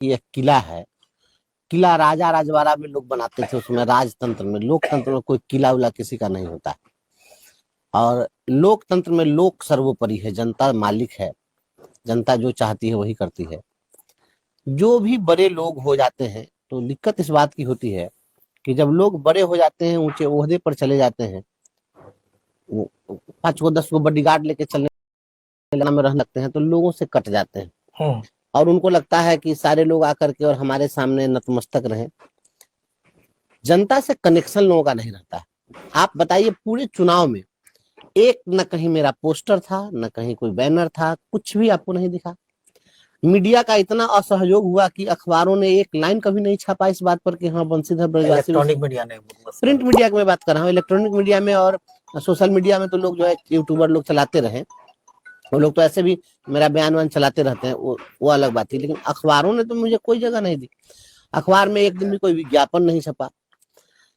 ये किला है। किला राजा राजवाड़ा में लोग बनाते थे, उसमें राजतंत्र में, लोकतंत्र में कोई किला उला किसी का नहीं होता। और लोकतंत्र में लोक सर्वोपरि है, जनता मालिक है, जनता जो चाहती है वही करती है। जो भी बड़े लोग हो जाते हैं तो दिक्कत इस बात की होती है कि जब लोग बड़े हो जाते हैं, ऊंचे ओहदे पर चले जाते हैं, 5 गो 10 गो बॉडीगार्ड लेके चलने में रहने लगते हैं तो लोगों से कट जाते हैं। और उनको लगता है कि सारे लोग आकर के और हमारे सामने नतमस्तक रहे। जनता से कनेक्शन लोगों का नहीं रहता है। आप बताइए, पूरे चुनाव में एक न कहीं मेरा पोस्टर था, न कहीं कोई बैनर था, कुछ भी आपको नहीं दिखा। मीडिया का इतना असहयोग हुआ कि अखबारों ने एक लाइन कभी नहीं छापा इस बात पर कि हाँ बंशीधर ब्रजवासी। इलेक्ट्रॉनिक मीडिया ने, प्रिंट मीडिया की मैं बात कर रहा हूँ, इलेक्ट्रॉनिक मीडिया में और सोशल मीडिया में तो लोग जो है यूट्यूबर लोग चलाते रहे, वो लोग तो ऐसे भी मेरा बयान वान चलाते रहते हैं, वो अलग बात थी। लेकिन अखबारों ने तो मुझे कोई जगह नहीं दी। अखबार में एक दिन भी कोई विज्ञापन नहीं छपा।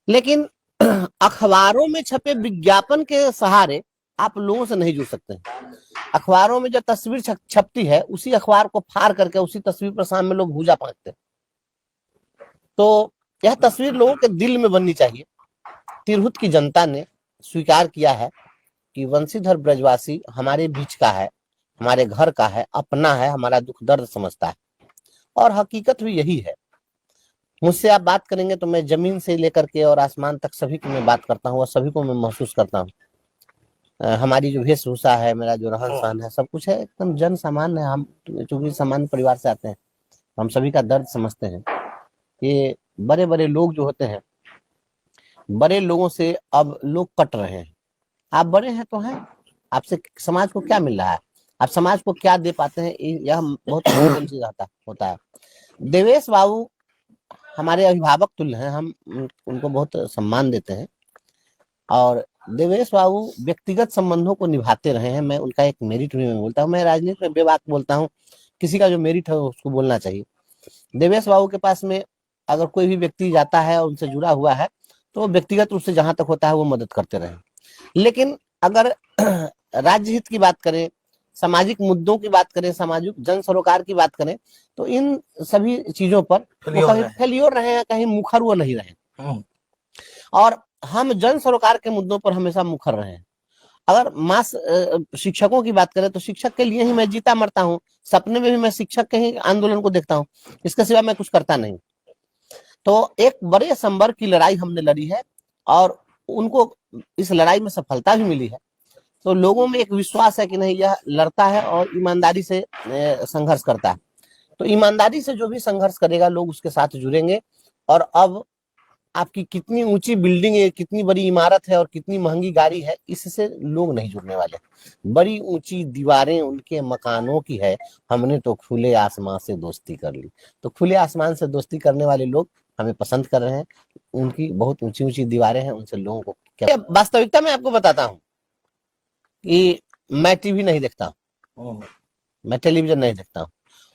लेकिन अखबारों में छपे विज्ञापन के सहारे आप लोगों से नहीं जुड़ सकते हैं। अखबारों में जो तस्वीर छपती है उसी अखबार को फाड़ करके उसी तस्वीर पर सामने लोग भूजा पाते हैं। तो यह तस्वीर लोगों के दिल में बननी चाहिए। तिरहुत की जनता ने स्वीकार किया है कि वंशीधर ब्रजवासी हमारे बीच का है, हमारे घर का है, अपना है, हमारा दुख दर्द समझता है। और हकीकत भी यही है। मुझसे आप बात करेंगे तो मैं जमीन से लेकर के और आसमान तक सभी की मैं बात करता हूँ और सभी को मैं महसूस करता हूँ। हमारी जो वेशभूषा है, मेरा जो रहन सहन है, सब कुछ है एकदम जन सामान्य है। हम चूंकि सामान्य परिवार से आते हैं, हम सभी का दर्द समझते हैं। ये बड़े बड़े लोग जो होते हैं, बड़े लोगों से अब लोग कट रहे हैं। आप बड़े हैं तो हैं, आपसे समाज को क्या मिल रहा है, आप समाज को क्या दे पाते हैं, यह बहुत महत्वपूर्ण चीज होता है। देवेश बाबू हमारे अभिभावक तुल्य हैं, हम उनको बहुत सम्मान देते हैं। और देवेश बाबू व्यक्तिगत संबंधों को निभाते रहे हैं। मैं उनका एक मेरिट भी मैं बोलता हूँ। मैं राजनीति में बेबाक बोलता हूँ, किसी का जो मेरिट है उसको बोलना चाहिए। देवेश बाबू के पास में अगर कोई भी व्यक्ति जाता है और उनसे जुड़ा हुआ है तो व्यक्तिगत रूप से जहां तक होता है वो मदद करते रहे। लेकिन अगर राज्य हित की बात करें, सामाजिक मुद्दों की बात करें, सामाजिक जन सरोकार की बात करें, तो इन सभी चीजों पर वो कहीं फेलियोर रहे हैं, कहीं मुखर वो नहीं रहे। और हम जन सरोकार के मुद्दों पर हमेशा मुखर रहे हैं। अगर मास शिक्षकों की बात करें तो शिक्षक के लिए ही मैं जीता मरता हूँ। सपने में भी मैं शिक्षक के ही आंदोलन को देखता हूँ, इसके सिवा मैं कुछ करता नहीं। तो एक बड़े संवर्ग की लड़ाई हमने लड़ी है और उनको इस लड़ाई में सफलता भी मिली है। तो लोगों में एक विश्वास है कि नहीं, यह लड़ता है और ईमानदारी से संघर्ष करता है। तो ईमानदारी से जो भी संघर्ष करेगा लोग उसके साथ जुड़ेंगे। और अब आपकी कितनी ऊंची बिल्डिंग है, कितनी बड़ी इमारत है और कितनी महंगी गाड़ी है, इससे लोग नहीं जुड़ने वाले। बड़ी ऊंची दीवारें उनके मकानों की है, हमने तो खुले आसमान से दोस्ती कर ली। तो खुले आसमान से दोस्ती करने वाले लोग हमें पसंद कर रहे हैं। उनकी बहुत ऊंची ऊंची दीवारें हैं, उनसे लोगों को क्या। वास्तविकता में आपको बताता हूँ कि मैं टीवी नहीं देखता हूँ, मैं टेलीविजन नहीं देखता हूँ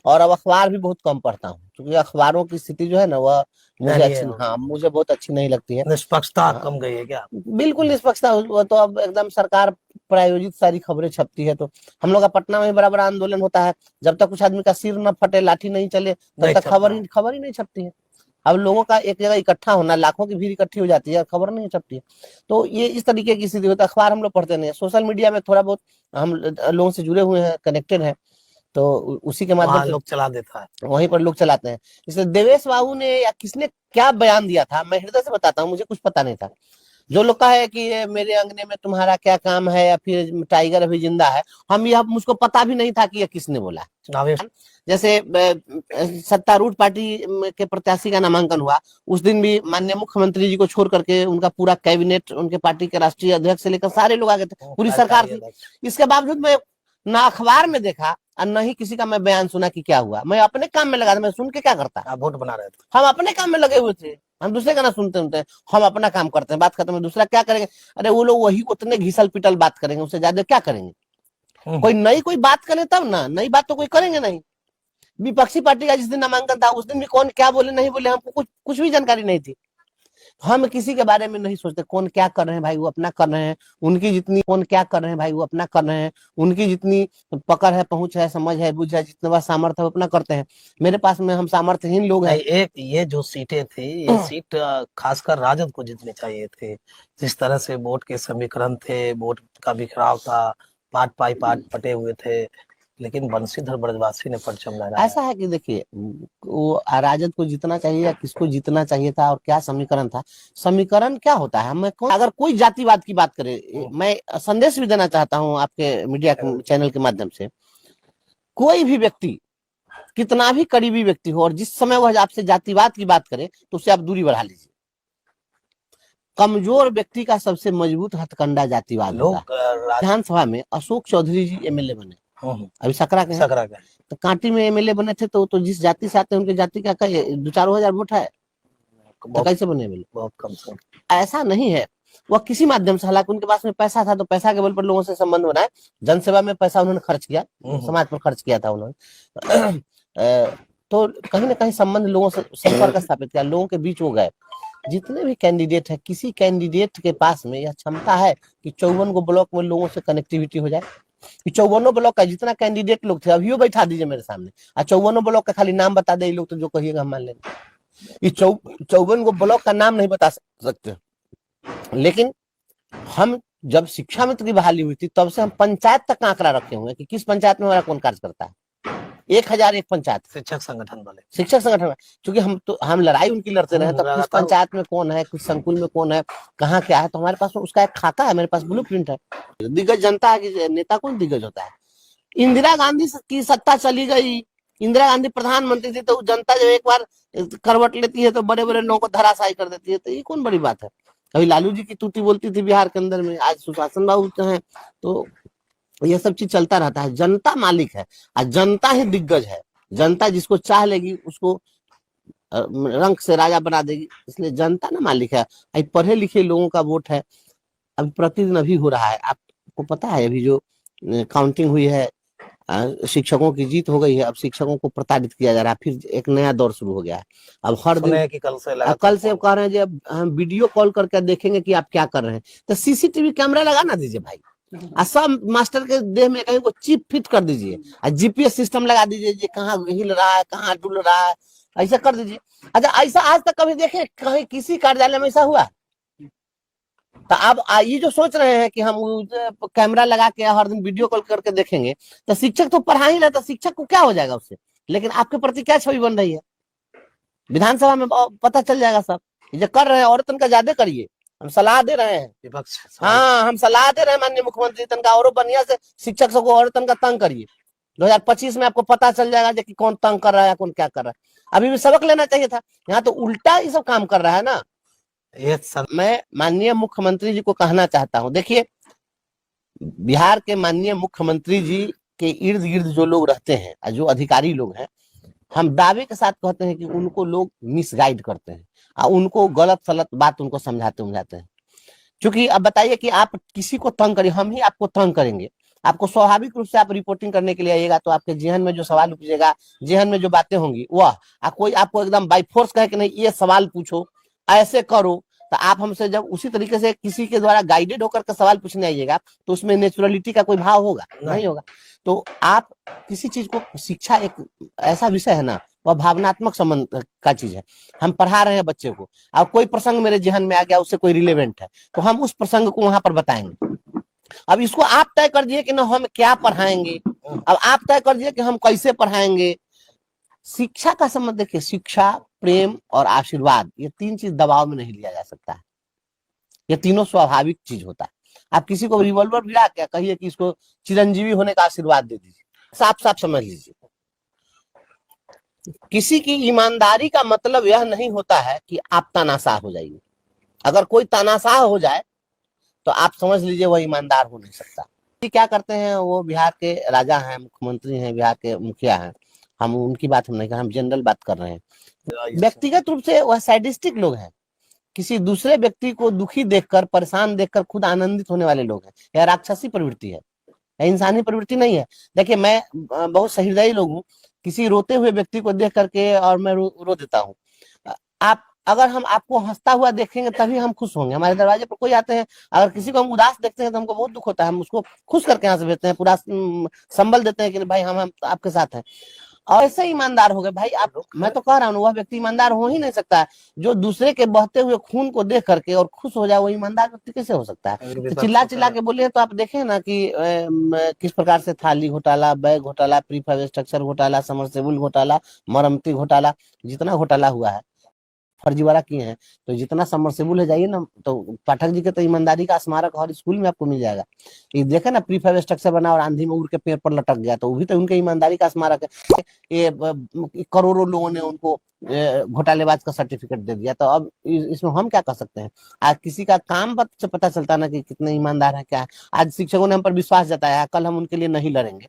और अब अखबार भी बहुत कम पढ़ता हूँ, क्योंकि अखबारों की स्थिति जो है ना वह मुझे मुझे बहुत अच्छी नहीं लगती है। निष्पक्षता कम गई है क्या? बिल्कुल निष्पक्षता, वो तो अब एकदम सरकार प्रायोजित सारी खबरें छपती है। तो हम लोग का पटना में बड़ा बड़ा आंदोलन होता है, जब तक कुछ आदमी का सिर न फटे, लाठी नहीं चले, तब तक खबर ही नहीं छपती है। अब लोगों का एक जगह इकट्ठा होना, लाखों की भीड़ इकट्ठी हो जाती है, खबर नहीं छपती है। तो ये इस तरीके की स्थिति होती है। अखबार हम लोग पढ़ते नहीं है। सोशल मीडिया में थोड़ा बहुत हम लोगों से जुड़े हुए हैं, कनेक्टेड हैं, तो उसी के माध्यम से लोग चला देता है, वहीं पर लोग चलाते हैं। इसलिए देवेश बाबू ने या किसने क्या बयान दिया था, मैं हृदय से बताता हूँ, मुझे कुछ पता नहीं था। जो लोग कहा है कि मेरे अंगने में तुम्हारा क्या काम है या फिर टाइगर अभी जिंदा है, हम यह मुझको पता भी नहीं था कि यह किसने बोला। जैसे सत्तारूढ़ पार्टी के प्रत्याशी का नामांकन हुआ, उस दिन भी माननीय मुख्यमंत्री जी को छोड़ करके उनका पूरा कैबिनेट, उनके पार्टी के राष्ट्रीय अध्यक्ष से लेकर सारे लोग आ गए थे, पूरी सरकार थी। इसके बावजूद मैं ना अखबार में देखा और न ही किसी का मैं बयान सुना कि क्या हुआ। मैं अपने काम में लगा था, मैं सुन के क्या करता, वोट बना रहे थे, हम अपने काम में लगे हुए थे, हम दूसरे का ना सुनते, हम अपना काम करते हैं, बात खत्म है, दूसरा क्या करेंगे। अरे वो लोग वही उतने घिसल पिटल बात करेंगे, उससे ज्यादा क्या करेंगे। कोई नई कोई बात करे तब ना, नई बात तो कोई करेंगे नहीं। विपक्षी पार्टी का जिस दिन नामांकन था उस दिन भी कौन क्या बोले नहीं बोले हमको कुछ भी जानकारी नहीं थी। हम किसी के बारे में नहीं सोचते कौन क्या कर रहे हैं भाई, वो अपना कर रहे हैं। उनकी जितनी कौन क्या कर रहे हैं भाई, वो अपना कर रहे हैं। उनकी जितनी पकड़ है, पहुंच है, समझ है, बुझ है, जितना बड़ा सामर्थ्य है वो अपना करते हैं। मेरे पास में हम सामर्थ्यहीन लोग हैं। नहीं, एक ये जो सीटें थी, ये सीट खासकर राजद को जीतनी चाहिए थी। जिस तरह से वोट के समीकरण थे, वोट का बिखराव था, पार्ट बाई पार्ट पटे हुए थे, लेकिन बंशीधर ब्रजवासी ने परचम लहराया। ऐसा है कि देखिए, वो राजद को जीतना चाहिए या किसको जीतना चाहिए था, और क्या समीकरण था। समीकरण क्या होता है, हमें अगर कोई जातिवाद की बात करे, मैं संदेश भी देना चाहता हूं आपके मीडिया चैनल के माध्यम से। कोई भी व्यक्ति, कितना भी करीबी व्यक्ति हो, और जिस समय वह आपसे जातिवाद की बात करे तो उससे आप दूरी बढ़ा लीजिए। कमजोर व्यक्ति का सबसे मजबूत हथकंडा जातिवाद होता है। विधानसभा में अशोक चौधरी जी एमएलए बने, अभी सकरा के सकरा का तो कांटी में एमएलए बने थे, तो जिस जाति से आते हैं उनके जाति का 2-4 हजार वोट है, तो कैसे बने एमएलए? बहुत कम से ऐसा नहीं है। वह किसी माध्यम से, हालांकि उनके पास में पैसा था, तो पैसा के बल पर लोगों से संबंध बनाए। जनसेवा में पैसा उन्होंने खर्च किया, समाज पर खर्च किया था उन्होंने। तो कहीं ना कहीं संबंध लोगों से, संपर्क स्थापित किया, लोगों के बीच हो गए। जितने भी कैंडिडेट है, किसी कैंडिडेट के पास में यह क्षमता है कि 54 को ब्लॉक में लोगों से कनेक्टिविटी हो जाए। 54 ब्लॉक का जितना कैंडिडेट लोग थे, अभी बैठा दीजिए मेरे सामने, और 54 ब्लॉक का खाली नाम बता दे लोग, तो जो कहिएगा हम मान लेंगे। ये 54 को ब्लॉक का नाम नहीं बता सकते, लेकिन हम जब शिक्षा मित्र की बहाली हुई थी, तब से हम पंचायत तक का आंकड़ा रखे हुए हैं कि किस पंचायत में हमारा कौन कार्य करता है। 1001 पंचायत शिक्षक संगठन वाले, शिक्षक संगठन में, क्योंकि हम लड़ाई उनकी लड़ते रहे, तब किस पंचायत में कौन है, किस संकुल में कौन है, कहाँ क्या है, तो हमारे पास उसका एक खाका है, मेरे पास ब्लूप्रिंट है। दिग्गज जनता है, नेता कौन दिग्गज होता है? इंदिरा गांधी की सत्ता चली गई, इंदिरा गांधी प्रधानमंत्री थी, तो जनता जब एक बार करवट लेती है तो बड़े बड़े लोगों को धराशायी कर देती है, तो ये कौन बड़ी बात है? अभी लालू जी की तूती बोलती थी बिहार के अंदर में, आज सुशासन बाबू हैं, तो ये सब चीज चलता रहता है। जनता मालिक है और जनता ही दिग्गज है। जनता जिसको चाह लेगी उसको रंग से राजा बना देगी, इसलिए जनता ना मालिक है। पढ़े लिखे लोगों का वोट है। अभी प्रतिदिन अभी हो रहा है, आपको पता है, अभी जो काउंटिंग हुई है, शिक्षकों की जीत हो गई है। अब शिक्षकों को प्रताड़ित किया जा रहा है, फिर एक नया दौर शुरू हो गया है। अब हर दिन कल से कह रहे हैं जब हम वीडियो कॉल करके देखेंगे कि आप क्या कर रहे हैं, तो सीसीटीवी कैमरा लगा ना दीजिए भाई, सब मास्टर के देह में कहीं को चिप फिट कर दीजिए, और जीपीएस सिस्टम लगा दीजिए, ये कहाँ हिल रहा है, कहाँ डुल रहा है, ऐसा कर दीजिए। अच्छा, ऐसा आज तक कभी देखे कहीं किसी कार्यालय में ऐसा हुआ? तो अब ये जो सोच रहे हैं कि हम कैमरा लगा के हर दिन वीडियो कॉल करके देखेंगे, तो शिक्षक तो पढ़ा ही रहता, शिक्षक को क्या हो जाएगा उससे? लेकिन आपके प्रति क्या छवि बन रही है? विधानसभा में पता चल जाएगा सब। जो कर रहे हैं और तनका ज्यादा करिए, हम सलाह दे रहे हैं। विपक्ष, हाँ, हम सलाह दे रहे हैं माननीय मुख्यमंत्री, तनका और बढ़िया से शिक्षक सबको और तनका तंग करिए। 2025 में आपको पता चल जाएगा कि कौन तंग कर रहा है, कौन क्या कर रहा है। अभी भी सबक लेना चाहिए था, यहाँ तो उल्टा ये सब काम कर रहा है ना। मैं माननीय मुख्यमंत्री जी को कहना चाहता हूँ, देखिए, बिहार के माननीय मुख्यमंत्री जी के इर्द गिर्द जो लोग रहते हैं, जो अधिकारी लोग हैं, हम दावे के साथ कहते हैं कि उनको लोग मिसगाइड करते हैं और उनको गलत सलत बात उनको समझाते हैं। क्योंकि अब बताइए कि आप किसी को तंग करिए, हम ही आपको तंग करेंगे। आपको स्वाभाविक रूप से आप रिपोर्टिंग करने के लिए आइएगा, तो आपके जेहन में जो सवाल उपजेगा, जेहन में जो बातें होंगी, वह कोई आपको एकदम बाई फोर्स कहे कि नहीं ये सवाल पूछो, ऐसे करो, तो आप हमसे जब उसी तरीके से किसी के द्वारा गाइडेड होकर के सवाल पूछने आइएगा, तो उसमें नेचुरलिटी का कोई भाव होगा नहीं होगा। तो आप किसी चीज को, शिक्षा एक ऐसा विषय है ना, वह भावनात्मक संबंध का चीज है। हम पढ़ा रहे हैं बच्चे को, और कोई प्रसंग मेरे जेहन में आ गया, उससे कोई रिलेवेंट है, तो हम उस प्रसंग को वहां पर बताएंगे। अब इसको आप तय कर दिए कि ना हम क्या पढ़ाएंगे, अब आप तय कर दिए कि हम कैसे पढ़ाएंगे। शिक्षा का संबंध देखिए, शिक्षा, प्रेम और आशीर्वाद, ये 3 चीज दबाव में नहीं लिया जा सकता है। ये तीनों स्वाभाविक चीज होता है। आप किसी को रिवॉल्वर भिड़ा क्या कहिए कि इसको चिरंजीवी होने का आशीर्वाद दे दीजिए, साफ साफ समझ लीजिए। किसी की ईमानदारी का मतलब यह नहीं होता है कि आप तानाशाह हो जाइए। अगर कोई तानाशाह हो जाए तो आप समझ लीजिए वह ईमानदार हो नहीं सकता। क्या करते हैं, वो बिहार के राजा हैं, मुख्यमंत्री हैं, बिहार के मुखिया हैं, हम उनकी बात हम नहीं कर रहे, हम जनरल बात कर रहे हैं। व्यक्तिगत रूप से वह सैडिस्टिक लोग हैं, किसी दूसरे व्यक्ति को दुखी देखकर, परेशान देखकर खुद आनंदित होने वाले लोग हैं। यह राक्षसी प्रवृत्ति है, यह इंसानी प्रवृत्ति नहीं है। देखिए, मैं बहुत सहृदयी लोग हूँ, किसी रोते हुए व्यक्ति को देख करके और मैं रो देता हूँ। आप अगर हम आपको हंसता हुआ देखेंगे तभी हम खुश होंगे। हमारे दरवाजे पर कोई आते हैं, अगर किसी को हम उदास देखते हैं तो हमको बहुत दुख होता है, हम उसको खुश करके हंस देते हैं, पूरा संबल देते हैं कि भाई हम आपके साथ हैं। और ऐसे ईमानदार हो गए भाई आप। मैं तो कह रहा हूँ वह व्यक्ति ईमानदार हो ही नहीं सकता है जो दूसरे के बहते हुए खून को देख करके और खुश हो जाए, वो ईमानदार व्यक्ति कैसे हो सकता है। तो चिल्ला चिल्ला के बोले तो आप देखें ना कि किस प्रकार से थाली घोटाला, बैग घोटाला, प्रीफैब स्ट्रक्चर घोटाला, समरसेबुल घोटाला, मरम्मती घोटाला, जितना घोटाला हुआ है, फर्जीवाड़ा किए हैं। तो जितना समरसेबुल है जाइए ना, तो पाठक जी के तो ईमानदारी का स्मारक हर स्कूल में आपको मिल जाएगा। ये देखे ना प्रीफैब स्ट्रक्चर बना और आंधी में उड़ के पेड़ पर लटक गया, तो वो भी तो उनके ईमानदारी का स्मारक है। ये करोड़ों लोगों ने उनको घोटालेबाज का सर्टिफिकेट दे दिया, तो अब इसमें हम क्या कर सकते हैं। आज किसी का काम से पता चलता ना कि कितने ईमानदार है क्या है। आज शिक्षकों ने हम पर विश्वास जताया, कल हम उनके लिए नहीं लड़ेंगे,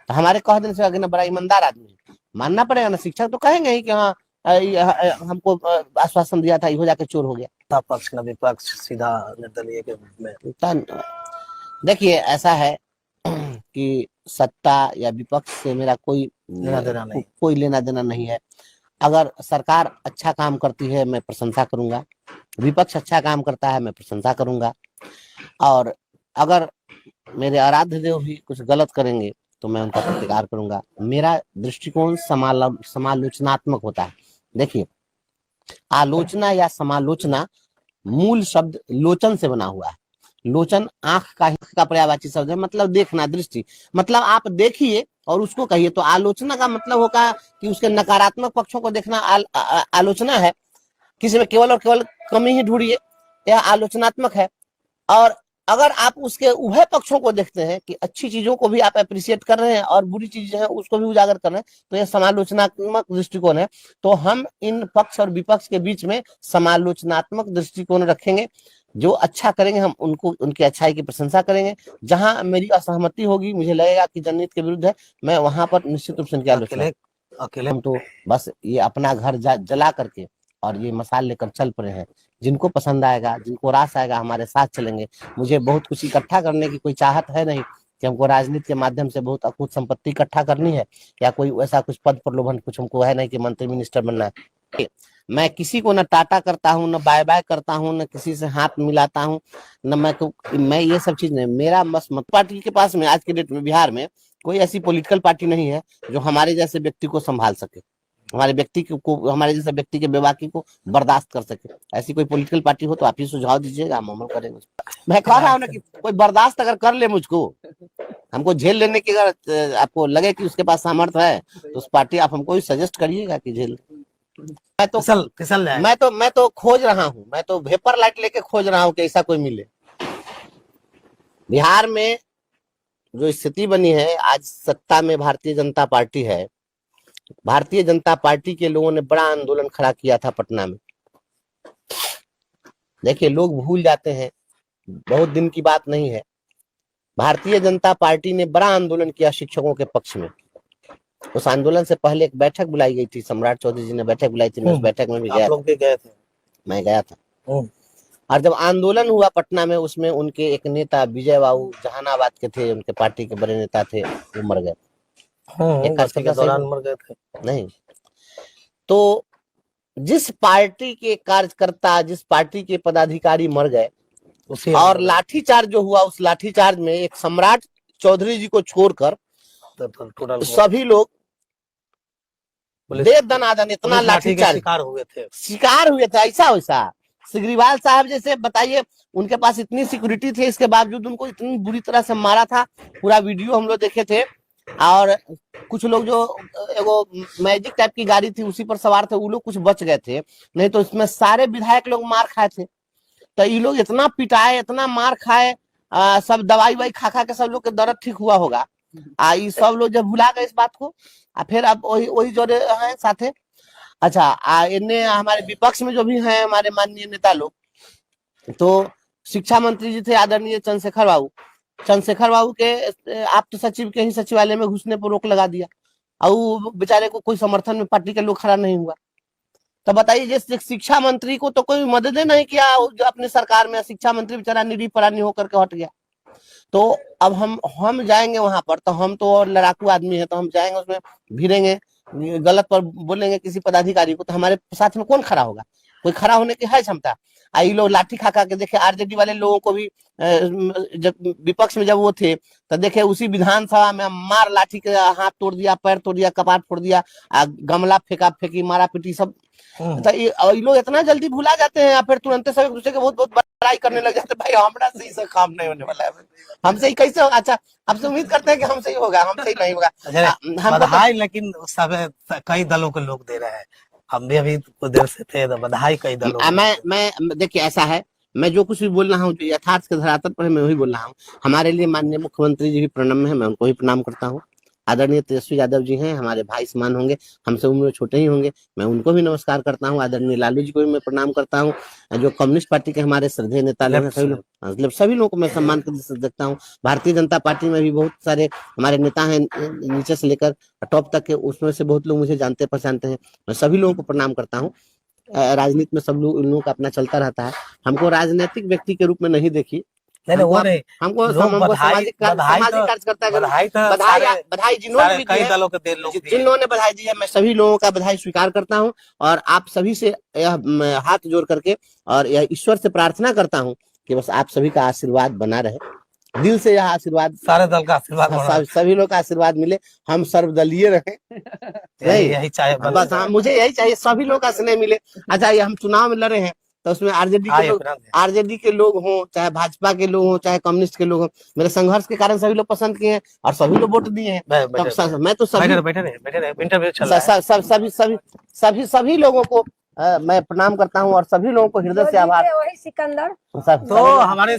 तो हमारे कह देने से आगे ना बड़ा ईमानदार आदमी है, मानना पड़ेगा ना। शिक्षक तो कहेंगे ही कि हाँ हमको आश्वासन दिया था, हो जाके चोर हो गया। पक्ष न विपक्ष सीधा निर्दलीय के रूप में। देखिए ऐसा है कि सत्ता या विपक्ष से मेरा कोई लेना देना नहीं है। अगर सरकार अच्छा काम करती है मैं प्रशंसा करूंगा, विपक्ष अच्छा काम करता है मैं प्रशंसा करूंगा, और अगर मेरे आराध्य देव भी कुछ गलत करेंगे तो मैं उनका प्रतिकार करूंगा। मेरा दृष्टिकोण समालोचनात्मक होता है। देखिए आलोचना या समालोचना मूल शब्द लोचन से बना हुआ है। लोचन आंख का पर्यायवाची शब्द है, मतलब देखना, दृष्टि, मतलब आप देखिए और उसको कहिए। तो आलोचना का मतलब होगा कि उसके नकारात्मक पक्षों को देखना आलोचना है। किसी में केवल और केवल कमी ही ढूंढिए, यह आलोचनात्मक है। और अगर आप उसके उभय पक्षों को देखते हैं कि अच्छी चीजों को भी आप अप्रिशिएट कर रहे हैं और बुरी चीजें हैं उसको भी उजागर कर रहे हैं, तो यह समालोचनात्मक दृष्टिकोण है। तो हम इन पक्ष और विपक्ष के बीच में समालोचनात्मक दृष्टिकोण रखेंगे। जो अच्छा करेंगे हम उनको, उनकी अच्छाई की प्रशंसा करेंगे। जहां मेरी असहमति होगी, मुझे लगेगा कि जनहित के विरुद्ध है, मैं वहां पर निश्चित रूप से उनकी आलोचना। अकेले हम तो बस ये अपना घर जला करके और ये मसाल लेकर चल पड़े हैं। जिनको पसंद आएगा, जिनको रास आएगा, हमारे साथ चलेंगे। मुझे बहुत कुछ इकट्ठा करने की कोई चाहत है नहीं कि हमको राजनीति के माध्यम से बहुत अकूत संपत्ति इकट्ठा करनी है, या कोई ऐसा कुछ पद प्रलोभन कुछ हमको है नहीं कि मंत्री मिनिस्टर बनना है। मैं किसी को न टाटा करता हूँ, न बाय बाय करता हूँ, न किसी से हाथ मिलाता हूँ, न मैं ये सब चीज नहीं। मेरा मत पार्टी के पास में आज के डेट में बिहार में कोई ऐसी पॉलिटिकल पार्टी नहीं है जो हमारे जैसे व्यक्ति को संभाल सके, हमारे व्यक्ति को, हमारे जैसे व्यक्ति के बेबाकी को बर्दाश्त कर सके। ऐसी कोई पॉलिटिकल पार्टी हो तो आप ही सुझाव दीजिएगा, हम अमल करेंगे। मैं कह रहा हूँ ना कि कोई बर्दाश्त अगर कर ले मुझको, हमको झेल लेने की अगर आपको लगे कि उसके पास सामर्थ्य है, तो उस पार्टी आप हमको भी सजेस्ट करिएगा कि झेल। मैं तो खोज रहा हूँ, मैं तो वेपर लाइट लेके खोज रहा हूँ कि ऐसा कोई मिले। बिहार में जो स्थिति बनी है, आज सत्ता में भारतीय जनता पार्टी है। भारतीय जनता पार्टी के लोगों ने बड़ा आंदोलन खड़ा किया था पटना में। देखिए लोग भूल जाते हैं, बहुत दिन की बात नहीं है। भारतीय जनता पार्टी ने बड़ा आंदोलन किया शिक्षकों के पक्ष में। उस आंदोलन से पहले एक बैठक बुलाई गई थी, सम्राट चौधरी जी ने बैठक बुलाई थी, मैं उस बैठक में भी गया था। मैं गया था। और जब आंदोलन हुआ पटना में, उसमें उनके एक नेता विजय बाबू जहानाबाद के थे, उनके पार्टी के बड़े नेता थे, वो मर गए। के दौरान मर गए थे। नहीं तो जिस पार्टी के कार्यकर्ता, जिस पार्टी के पदाधिकारी मर गए, और लाठीचार्ज जो हुआ, उस लाठीचार्ज में एक सम्राट चौधरी जी को छोड़कर सभी लोग दे दनादन इतना लाठीचार्ज शिकार हुए थे। ऐसा वैसा सिग्रीवाल साहब जैसे बताइए, उनके पास इतनी सिक्योरिटी थी, इसके बावजूद उनको इतनी बुरी तरह से मारा था। पूरा वीडियो हम लोग देखे थे। और कुछ लोग जो एगो मैजिक टाइप की गाड़ी थी उसी पर सवार थे, वो लोग कुछ बच गए थे, नहीं तो इसमें सारे विधायक लोग मार खाए थे। तो ये लोग इतना पिटाए, इतना मार खाए, सब दवाई वाई खा खा के सब लोग के दर्द ठीक हुआ होगा। ये सब लोग जब भुला गए इस बात को, फिर अब वही जो है साथे। अच्छा इन्हें हमारे विपक्ष में जो भी हैं हमारे माननीय नेता लोग, तो शिक्षा मंत्री जी थे आदरणीय चंद्रशेखर बाबू के आप तो सचिव के ही सचिवालय में घुसने पर रोक लगा दिया, और बेचारे को कोई समर्थन में पार्टी के लोग खड़ा नहीं हुआ। तो बताइए, जैसे शिक्षा मंत्री को तो कोई मदद नहीं किया अपनी सरकार में, शिक्षा मंत्री बेचारा निरी परानी होकर के हट गया। तो अब हम जाएंगे वहां पर, तो हम तो और लड़ाकू आदमी है, तो हम जाएंगे उसमें भिड़ेंगे, गलत पर बोलेंगे किसी पदाधिकारी को, तो हमारे साथ में कौन खड़ा होगा। कोई खड़ा होने की है क्षमता? ये लोग लाठी खा खा के देखे, आरजेडी वाले लोगों को भी जब विपक्ष में जब वो थे तो देखे उसी विधानसभा में मार लाठी के हाथ तोड़ दिया, पैर तोड़ दिया, कपाट फोड़ दिया, गमला फेंका फेंकी, मारा पीटी सब। तो ये लोग इतना जल्दी भुला जाते हैं या फिर तुरंत सब एक दूसरे के बहुत बहुत बड़ाई करने लग जाते हैं। भाई हमरा से इसका काम नहीं होने वाला है, हमसे ही कैसे होगा? अच्छा, हमसे उम्मीद करते हैं कि हमसे ही होगा, हमसे ही नहीं होगा। बधाई लेकिन सब कई दलों के लोग दे रहे हैं, हम भी अभी कुछ देर से थे तो बधाई कई दलों मैं देखिए ऐसा है, मैं जो कुछ भी बोल रहा हूँ जो यथार्थ के धरातल पर है मैं वही बोल रहा हूँ। हमारे लिए माननीय मुख्यमंत्री जी भी प्रणम्य है, मैं उनको भी प्रणाम करता हूँ। आदरणीय तेजस्वी यादव जी हैं, हमारे भाई समान होंगे, हमसे उम्र में छोटे ही होंगे, मैं उनको भी नमस्कार करता हूँ। आदरणीय लालू जी को भी मैं प्रणाम करता हूँ। जो कम्युनिस्ट पार्टी के हमारे श्रद्धेय नेता लोग हैं, सभी लोग, मतलब सभी लोगों को मैं सम्मान के दृष्टि से देखता हूँ। भारतीय जनता पार्टी में भी बहुत सारे हमारे नेता हैं, नीचे से लेकर टॉप तक के, उसमें से बहुत लोग मुझे जानते पहचानते हैं। मैं सभी लोगों को प्रणाम करता हूँ। राजनीति में सब लोग, इन लोगों का अपना चलता रहता है। हमको राजनीतिक व्यक्ति के रूप में नहीं देखी, वो नहीं, हमको बधाई कार्यकर्ता, बधाई जिन्होंने जिन्होंने बधाई दी है, मैं सभी लोगों का बधाई स्वीकार करता हूं। और आप सभी से यह हाथ जोड़ करके और यह ईश्वर से प्रार्थना करता हूं कि बस आप सभी का आशीर्वाद बना रहे, दिल से यह आशीर्वाद, सारे दल का आशीर्वाद, सभी लोग का आशीर्वाद मिले, हम सर्वदलीय रहे, यही चाहिए बस। हाँ, मुझे यही चाहिए, सभी लोग का स्नेह मिले। अच्छा, ये हम चुनाव में लड़े हैं तो उसमें आरजेडी के लोग हों, चाहे भाजपा के लोग हों, चाहे कम्युनिस्ट के लोग हों, मेरे संघर्ष के कारण सभी लोग पसंद किए हैं और सभी लोग वोट दिए हैं। मैं तो सभी लोगों को मैं प्रणाम करता हूँ और सभी लोगों को हृदय से आभार। वही सिकंदर तो हमारे